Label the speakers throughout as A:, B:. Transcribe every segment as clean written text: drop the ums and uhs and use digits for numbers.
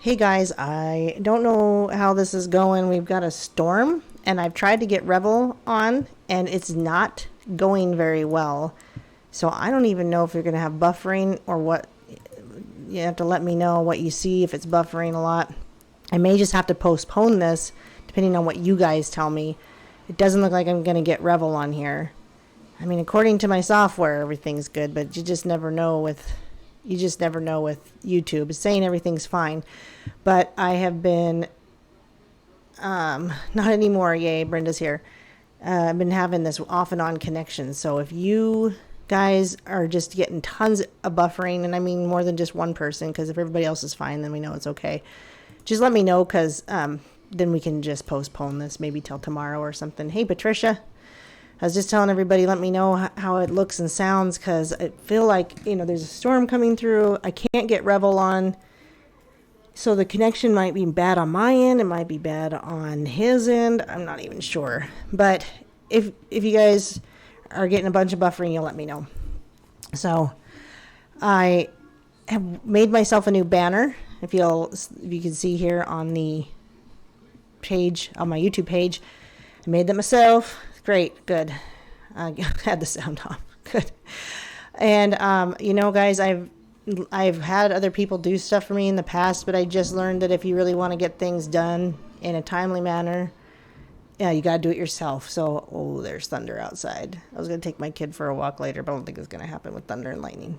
A: Hey guys, I don't know how this is going. We've got a storm, and I've tried to get Revel on, and it's not going very well. So I don't even know if you're going to have buffering or what. You have to let me know what you see, if it's buffering a lot. I may just have to postpone this, depending on what you guys tell me. It doesn't look like I'm going to get Revel on here. I mean, according to my software, everything's good, but you just never know with YouTube. It's saying everything's fine, but I have been not anymore. Yay, Brenda's here. I've been having this off and on connection. So if you guys are just getting tons of buffering, and I mean more than just one person, because if everybody else is fine, then we know it's okay. Just let me know, because then we can just postpone this maybe till tomorrow or something. Hey, Patricia. I was just telling everybody, let me know how it looks and sounds, because I feel like, there's a storm coming through. I can't get Revel on. So the connection might be bad on my end. It might be bad on his end. I'm not even sure. But if you guys are getting a bunch of buffering, you'll let me know. So I have made myself a new banner. If you can see here on the page, on my YouTube page, I made them myself. Great, good. I had the sound off. Good. And guys, I've had other people do stuff for me in the past, but I just learned that if you really want to get things done in a timely manner, you got to do it yourself. So, there's thunder outside. I was going to take my kid for a walk later, but I don't think it's going to happen with thunder and lightning.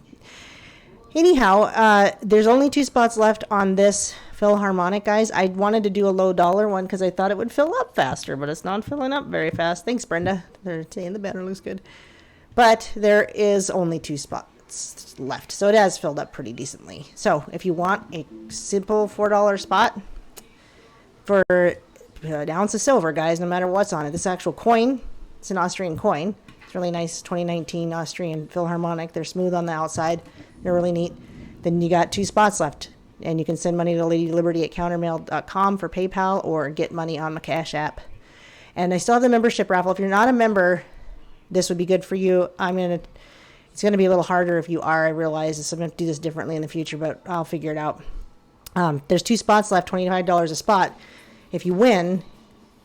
A: Anyhow, there's only 2 spots left on this Philharmonic, guys. I wanted to do a low dollar one because I thought it would fill up faster, but it's not filling up very fast. Thanks, Brenda. They're saying the banner looks good. But there is only 2 spots left, so it has filled up pretty decently. So if you want a simple $4 spot for an ounce of silver, guys, no matter what's on it, this actual coin, it's an Austrian coin. It's really nice 2019 Austrian Philharmonic. They're smooth on the outside. They're really neat. Then you got 2 spots left, and you can send money to ladyliberty@countermail.com for PayPal, or get money on my Cash App. And I still have the membership raffle. If you're not a member, this would be good for you. It's gonna be a little harder if you are. I realize this. I'm gonna do this differently in the future, but I'll figure it out. There's 2 spots left, $25 a spot. If you win,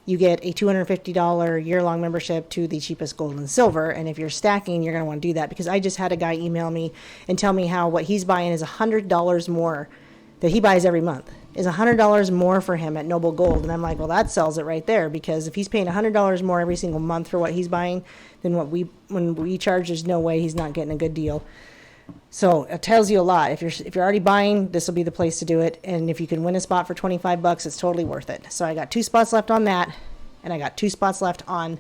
A: you get a $250 year-long membership to the cheapest gold and silver. And if you're stacking, you're going to want to do that, because I just had a guy email me and tell me how what he's buying is $100 more that he buys every month is $100 more for him at Noble Gold. And I'm like, well, that sells it right there, because if he's paying $100 more every single month for what he's buying than when we charge, there's no way he's not getting a good deal. So it tells you a lot. If you're already buying, this will be the place to do it. And if you can win a spot for $25, it's totally worth it. So I got 2 spots left on that, and I got 2 spots left on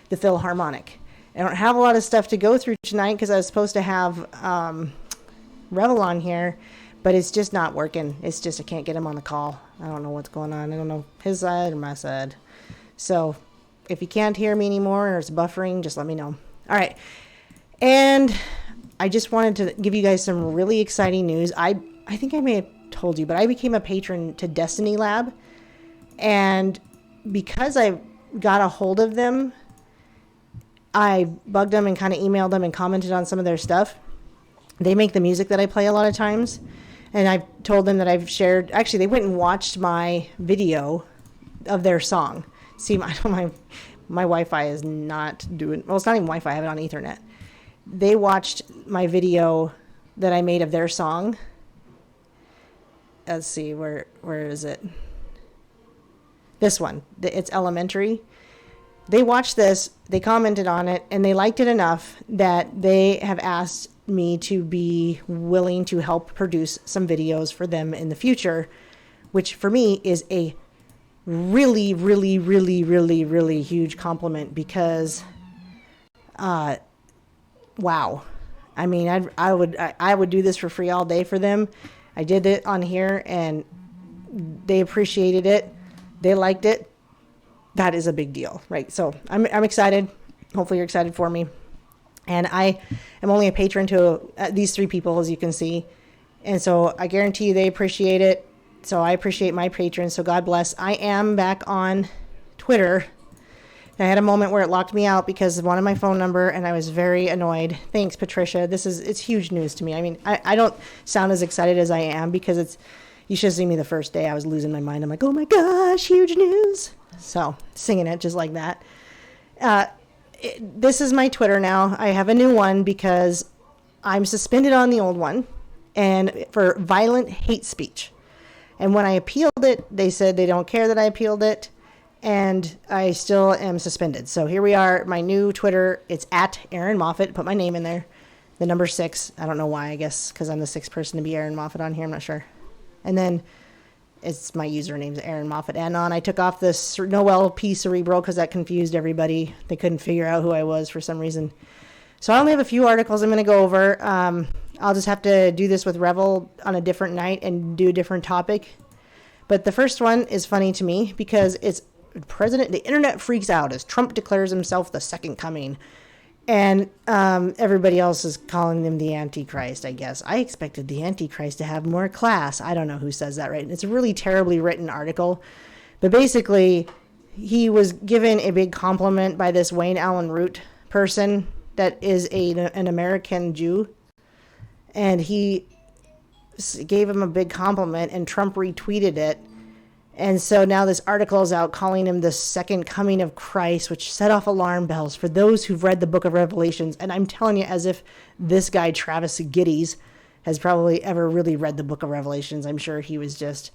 A: the Philharmonic. I don't have a lot of stuff to go through tonight, because I was supposed to have Revel on here, but it's just not working. It's just I can't get him on the call. I don't know what's going on. I don't know his side or my side. So if you can't hear me anymore or it's buffering, just let me know. All right. And I just wanted to give you guys some really exciting news. I think I may have told you, but I became a patron to Destiny Lab. And because I got a hold of them, I bugged them and kind of emailed them and commented on some of their stuff. They make the music that I play a lot of times. And I've told them that I've shared... Actually, they went and watched my video of their song. See, my Wi-Fi is not doing... Well, it's not even Wi-Fi. I have it on Ethernet. They watched my video that I made of their song. Let's see, where is it? This one. It's Elementary. They watched this, they commented on it, and they liked it enough that they have asked me to be willing to help produce some videos for them in the future, which for me is a really, really, really, really, really huge compliment, because wow. I mean, I would do this for free all day for them. I did it on here, and they appreciated it. They liked it. That is a big deal, right? So I'm excited. Hopefully you're excited for me. And I am only a patron to these 3 people, as you can see. And so I guarantee you they appreciate it. So I appreciate my patrons. So God bless. I am back on Twitter. I had a moment where it locked me out because of one of my phone number, and I was very annoyed. Thanks, Patricia. It's huge news to me. I mean, I don't sound as excited as I am, because You should have seen me the first day. I was losing my mind. I'm like, oh my gosh, huge news. So singing it just like that. This is my Twitter now. I have a new one because I'm suspended on the old one and for violent hate speech. And when I appealed it, they said they don't care that I appealed it. And I still am suspended. So here we are. My new Twitter, it's at Aaron Moffat. Put my name in there. The number 6. I don't know why. I guess because I'm the 6th person to be Aaron Moffat on here. I'm not sure. And then it's my username's Aaron Moffat. And I took off this Noel P. Cerebral because that confused everybody. They couldn't figure out who I was for some reason. So I only have a few articles I'm going to go over. I'll just have to do this with Revel on a different night and do a different topic. But the first one is funny to me because it's the internet freaks out as Trump declares himself the second coming. And everybody else is calling him the Antichrist, I guess. I expected the Antichrist to have more class. I don't know who says that, right? It's a really terribly written article. But basically, he was given a big compliment by this Wayne Allen Root person that is an American Jew. And he gave him a big compliment, and Trump retweeted it. And so now this article is out calling him the second coming of Christ, which set off alarm bells for those who've read the book of Revelations. And I'm telling you, as if this guy, Travis Giddies, has probably ever really read the book of Revelations. I'm sure he was just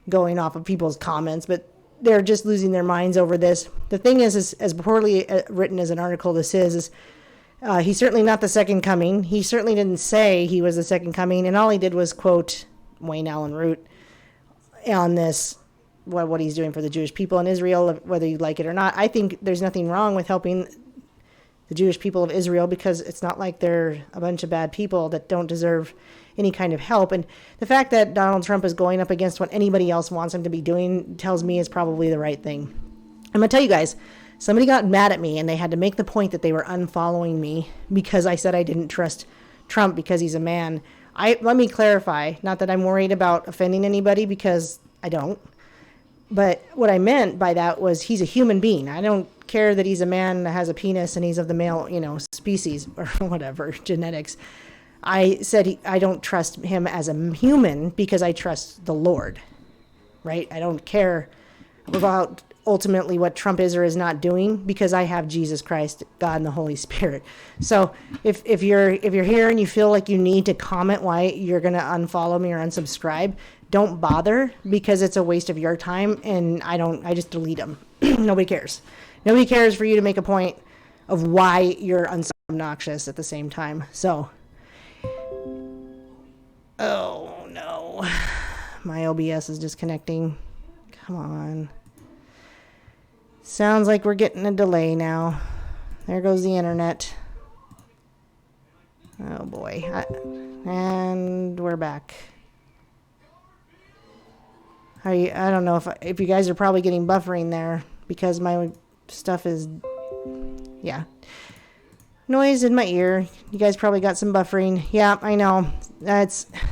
A: going off of people's comments, but they're just losing their minds over this. The thing is as poorly written as an article this is he's certainly not the second coming. He certainly didn't say he was the second coming. And all he did was quote Wayne Allen Root on this, what he's doing for the Jewish people in Israel, whether you like it or not. I think there's nothing wrong with helping the Jewish people of Israel because it's not like they're a bunch of bad people that don't deserve any kind of help. And the fact that Donald Trump is going up against what anybody else wants him to be doing tells me is probably the right thing. I'm going to tell you guys, somebody got mad at me and they had to make the point that they were unfollowing me because I said I didn't trust Trump because he's a man. Let me clarify, not that I'm worried about offending anybody because I don't. But what I meant by that was he's a human being. I don't care that he's a man that has a penis and he's of the male, species or whatever, genetics. I said I don't trust him as a human because I trust the Lord, right? I don't care about ultimately what Trump is or is not doing because I have Jesus Christ, God, and the Holy Spirit. So if you're here and you feel like you need to comment why you're going to unfollow me or unsubscribe, don't bother because it's a waste of your time and I just delete them. Nobody cares. Nobody cares for you to make a point of why you're obnoxious at the same time. So, oh no, my OBS is disconnecting. Come on. Sounds like we're getting a delay now. There goes the internet. Oh boy. And we're back. I don't know if you guys are probably getting buffering there because my stuff is, yeah. Noise in my ear. You guys probably got some buffering. Yeah, I know.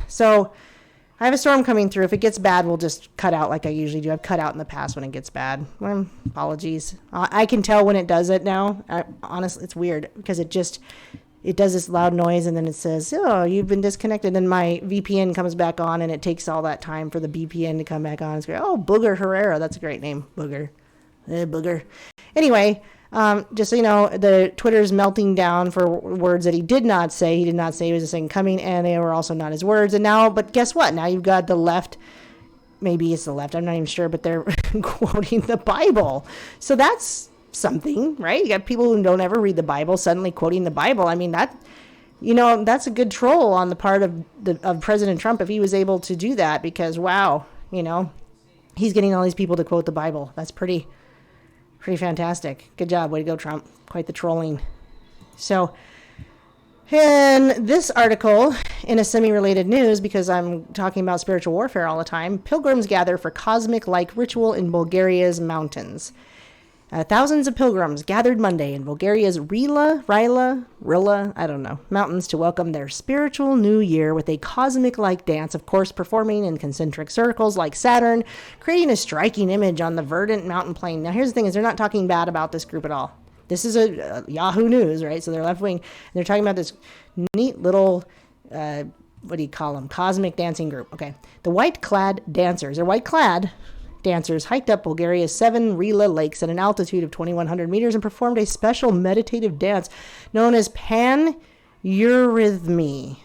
A: So I have a storm coming through. If it gets bad, we'll just cut out like I usually do. I've cut out in the past when it gets bad. Apologies. I can tell when it does it now. Honestly, it's weird because it does this loud noise and then it says, oh, you've been disconnected. And my VPN comes back on and it takes all that time for the VPN to come back on. It's great. Oh, Booger Herrera. That's a great name. Booger. Booger. Anyway, just so you know, the Twitter's melting down for words that he did not say. He did not say he was the second coming, and they were also not his words. And now, but guess what? Now you've got the left. Maybe it's the left. I'm not even sure, but they're quoting the Bible. So that's something, right? You got people who don't ever read the Bible suddenly quoting the Bible. I mean, that's a good troll on the part of President Trump if he was able to do that because, wow, he's getting all these people to quote the Bible. That's pretty fantastic. Good job. Way to go, Trump. Quite the trolling. So, in this article, in a semi-related news, because I'm talking about spiritual warfare all the time, pilgrims gather for cosmic-like ritual in Bulgaria's mountains. Thousands of pilgrims gathered Monday in Bulgaria's Rila, mountains to welcome their spiritual new year with a cosmic-like dance, of course, performing in concentric circles like Saturn, creating a striking image on the verdant mountain plain. Now, here's the thing is they're not talking bad about this group at all. This is a Yahoo News, right? So they're left-wing. And they're talking about this neat little what do you call them? Cosmic dancing group. Okay. The white-clad dancers hiked up Bulgaria's 7 Rila lakes at an altitude of 2,100 meters and performed a special meditative dance known as pan-eurythmy.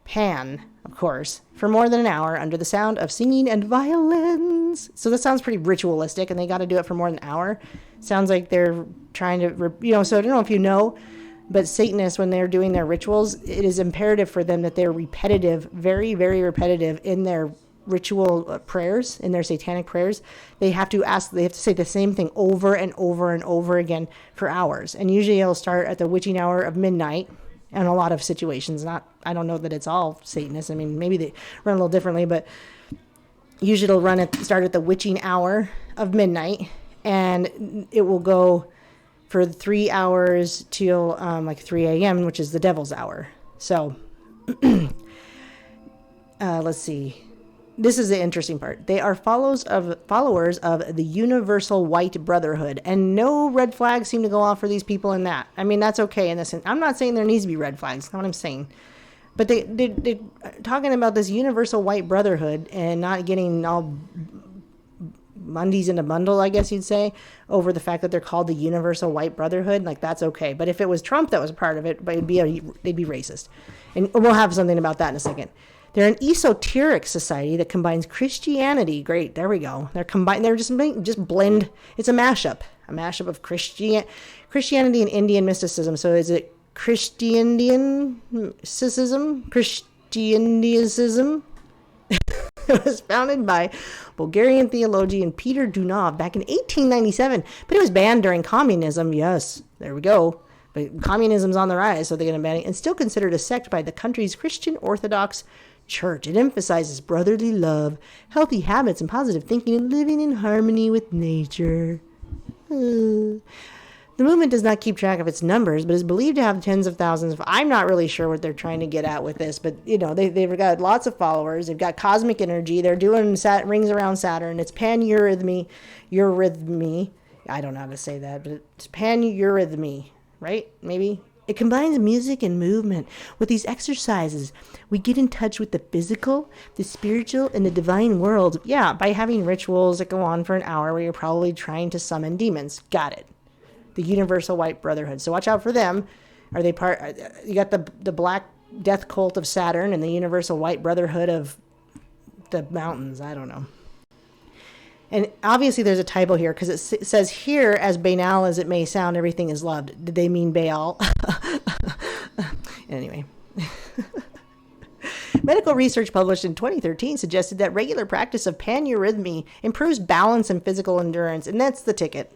A: Pan, of course, for more than an hour under the sound of singing and violins. So that sounds pretty ritualistic, and they got to do it for more than an hour. Sounds like they're trying to, so I don't know if you know, but Satanists, when they're doing their rituals, it is imperative for them that they're repetitive, very, very repetitive in their ritual prayers, in their satanic prayers. They have to say the same thing over and over and over again for hours. And usually it'll start at the witching hour of midnight. In a lot of situations, I don't know that it's all Satanists. I mean, maybe they run a little differently, but usually it'll start at the witching hour of midnight, and it will go for 3 hours till like 3 a.m., which is the devil's hour. So let's see. This is the interesting part. They are followers of the Universal White Brotherhood, and no red flags seem to go off for these people in that. I mean, that's okay in this. I'm not saying there needs to be red flags. That's not what I'm saying. But they're talking about this Universal White Brotherhood and not getting all Mondays in a bundle, I guess you'd say, over the fact that they're called the Universal White Brotherhood. Like, that's okay. But if it was Trump that was a part of it, they'd be racist. And we'll have something about that in a second. They're an esoteric society that combines Christianity. Great, there we go. They're combined. They're just blend. It's a mashup of Christianity and Indian mysticism. So is it Christiandianism? Christiandianism? It was founded by Bulgarian theologian Peter Dunov back in 1897, but it was banned during communism. Yes, there we go. But communism's on the rise, so they're going to ban it, and still considered a sect by the country's Christian Orthodox Church. It emphasizes brotherly love, healthy habits, and positive thinking, and living in harmony with nature. The movement does not keep track of its numbers, but is believed to have tens of thousands of... I'm not really sure what they're trying to get at with this, but, they've got lots of followers. They've got cosmic energy. They're doing rings around Saturn. It's pan-eurythmy. I don't know how to say that, but it's pan-eurythmy, right? Maybe? It combines music and movement. With these exercises, we get in touch with the physical, the spiritual, and the divine world. Yeah, by having rituals that go on for an hour where you're probably trying to summon demons. Got it. The Universal White Brotherhood. So watch out for them. Are they part? You got the Black Death Cult of Saturn and the Universal White Brotherhood of the mountains. I don't know. And obviously there's a typo here because it says here, as banal as it may sound, everything is loved. Did they mean Baal? Anyway. Medical research published in 2013 suggested that regular practice of pan-eurythmy improves balance and physical endurance. And that's the ticket.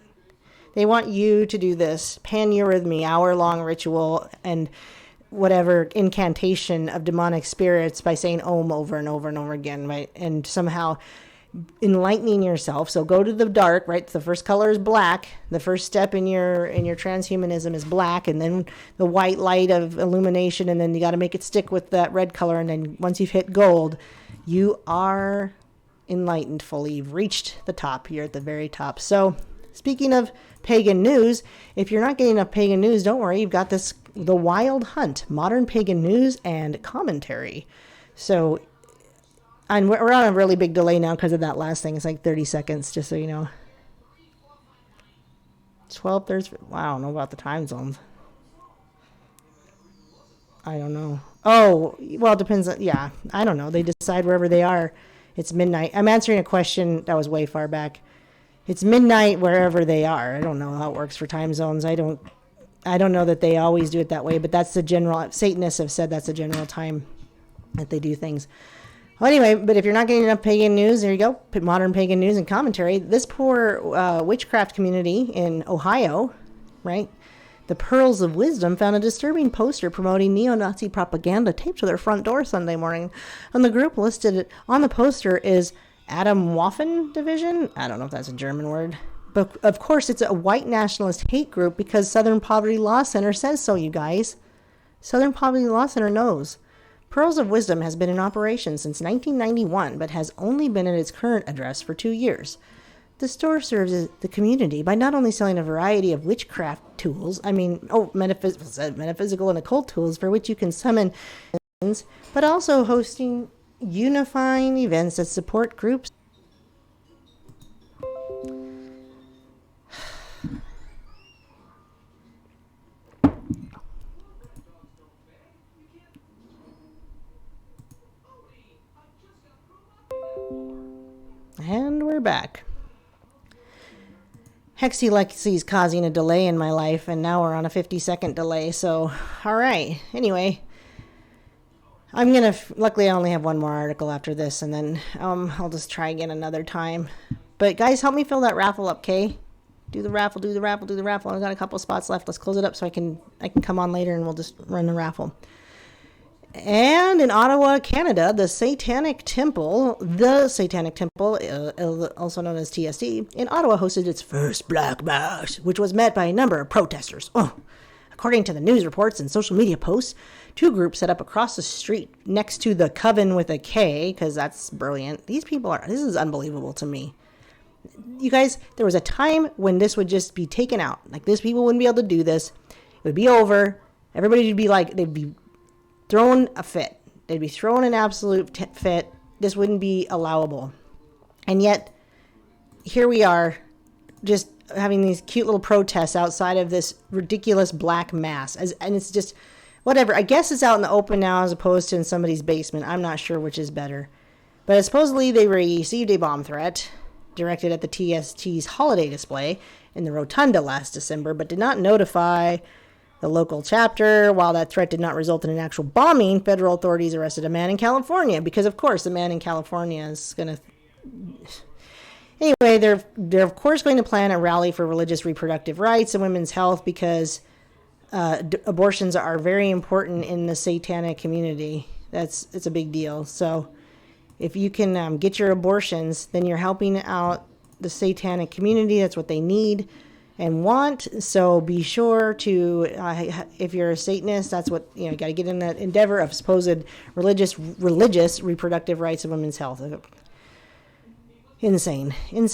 A: They want you to do this pan-eurythmy, hour-long ritual and whatever incantation of demonic spirits by saying Om over and over and over again, right? And somehow enlightening yourself. So go to the dark, right? The first color is black. The first step in your transhumanism is black, and then the white light of illumination, and then you got to make it stick with that red color. And then once you've hit gold, you are enlightened fully. You've reached the top. You're at the very top. So speaking of pagan news, if you're not getting enough pagan news, don't worry. You've got The Wild Hunt, modern pagan news and commentary. So and we're on a really big delay now because of that last thing. It's like 30 seconds, just so you know. 12 Thursday. Wow, I don't know about the time zones. I don't know. Oh, well, it depends. Yeah, I don't know. They decide wherever they are. It's midnight. I'm answering a question that was way far back. It's midnight wherever they are. I don't know how it works for time zones. I don't know that they always do it that way, but that's the general... Satanists have said that's the general time that they do things. Well, anyway, but if you're not getting enough pagan news, there you go. Modern pagan news and commentary. This poor witchcraft community in Ohio, right? The Pearls of Wisdom found a disturbing poster promoting neo-Nazi propaganda taped to their front door Sunday morning. And the group listed on the poster is Adam Waffen Division. I don't know if that's a German word. But, of course, it's a white nationalist hate group because Southern Poverty Law Center says so, you guys. Southern Poverty Law Center knows. Pearls of Wisdom has been in operation since 1991, but has only been at its current address for 2 years. The store serves the community by not only selling a variety of witchcraft tools, metaphysical and occult tools for which you can summon but also hosting unifying events that support groups. And we're back. Hexylexi's causing a delay in my life, and now we're on a 50-second delay, so alright. Anyway, luckily I only have one more article after this, and then I'll just try again another time. But guys, help me fill that raffle up, okay? Do the raffle. I've got a couple spots left. Let's close it up so I can come on later and we'll just run the raffle. And in Ottawa, Canada, the Satanic Temple, also known as TSD, in Ottawa hosted its first Black Mass, which was met by a number of protesters. According to the news reports and social media posts, two groups set up across the street next to the Coven with a K, because that's brilliant. This is unbelievable to me. You guys, there was a time when this would just be taken out. Like, these people wouldn't be able to do this. It would be over. Everybody would be like, they'd be throwing a fit. They'd be throwing an absolute fit. This wouldn't be allowable. And yet, here we are, just having these cute little protests outside of this ridiculous Black Mass. And it's just, whatever. I guess it's out in the open now as opposed to in somebody's basement. I'm not sure which is better. But supposedly they received a bomb threat directed at the TST's holiday display in the Rotunda last December, but did not notify the local chapter. While that threat did not result in an actual bombing, federal authorities arrested a man in California because, of course, the man in California is going to... Anyway, they're of course going to plan a rally for religious reproductive rights and women's health because abortions are very important in the satanic community. It's a big deal. So if you can get your abortions, then you're helping out the satanic community. That's what they need and want. So be sure to, if you're a Satanist, that's what, you got to get in that endeavor of supposed religious reproductive rights of women's health. Insane. And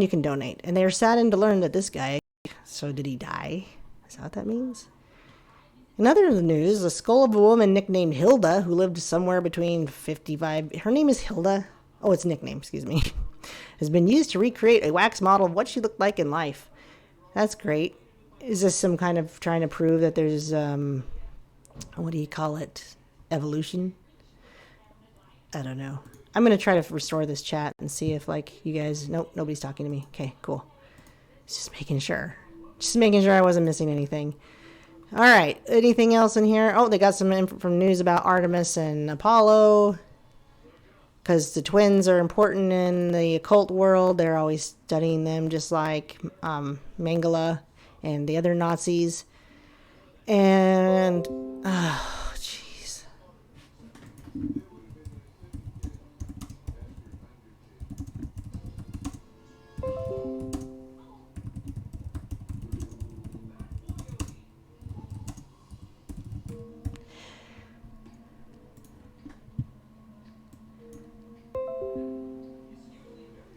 A: you can donate. And they're saddened to learn that this guy, so did he die? Is that what that means? In other news, the skull of a woman nicknamed Hilda, who lived somewhere between 55, her name is Hilda. Oh, it's a nickname, excuse me. Has been used to recreate a wax model of what she looked like in life. That's great. Is this some kind of trying to prove that there's, what do you call it? Evolution? I don't know. I'm going to try to restore this chat and see if, you guys... Nope, nobody's talking to me. Okay, cool. Just making sure. I wasn't missing anything. All right, anything else in here? Oh, they got some info from news about Artemis and Apollo. Because the twins are important in the occult world. They're always studying them, just like Mengele and the other Nazis. And... oh, jeez.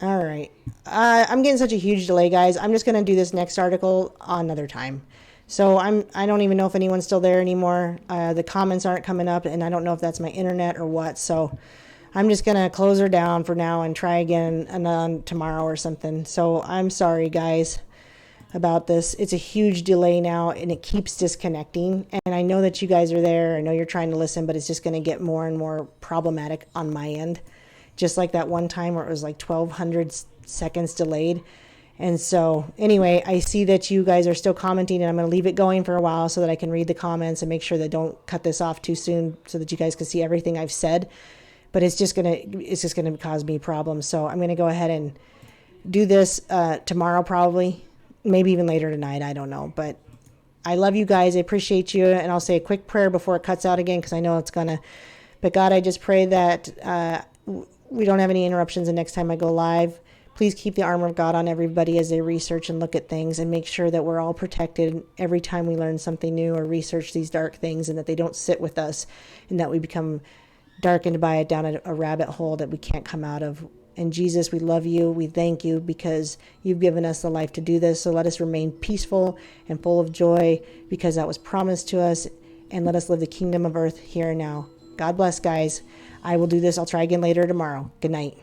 A: All right. I'm getting such a huge delay, guys. I'm just going to do this next article another time. So I don't even know if anyone's still there anymore. The comments aren't coming up, and I don't know if that's my internet or what. So I'm just going to close her down for now and try again tomorrow or something. So I'm sorry, guys, about this. It's a huge delay now, and it keeps disconnecting. And I know that you guys are there. I know you're trying to listen, but it's just going to get more and more problematic on my end. Just like that one time where it was like 1,200 seconds delayed. And so anyway, I see that you guys are still commenting, and I'm going to leave it going for a while so that I can read the comments and make sure that don't cut this off too soon so that you guys can see everything I've said. But it's just going to cause me problems. So I'm going to go ahead and do this tomorrow, probably, maybe even later tonight. I don't know, but I love you guys. I appreciate you. And I'll say a quick prayer before it cuts out again, because I know it's going to, but God, I just pray that, we don't have any interruptions the next time I go live. Please keep the armor of God on everybody as they research and look at things, and make sure that we're all protected every time we learn something new or research these dark things, and that they don't sit with us, and that we become darkened by it down a rabbit hole that we can't come out of. And Jesus, we love you. We thank you because you've given us the life to do this. So let us remain peaceful and full of joy, because that was promised to us. and let us live the kingdom of earth here and now. God bless, guys. I will do this. I'll try again later tomorrow. Good night.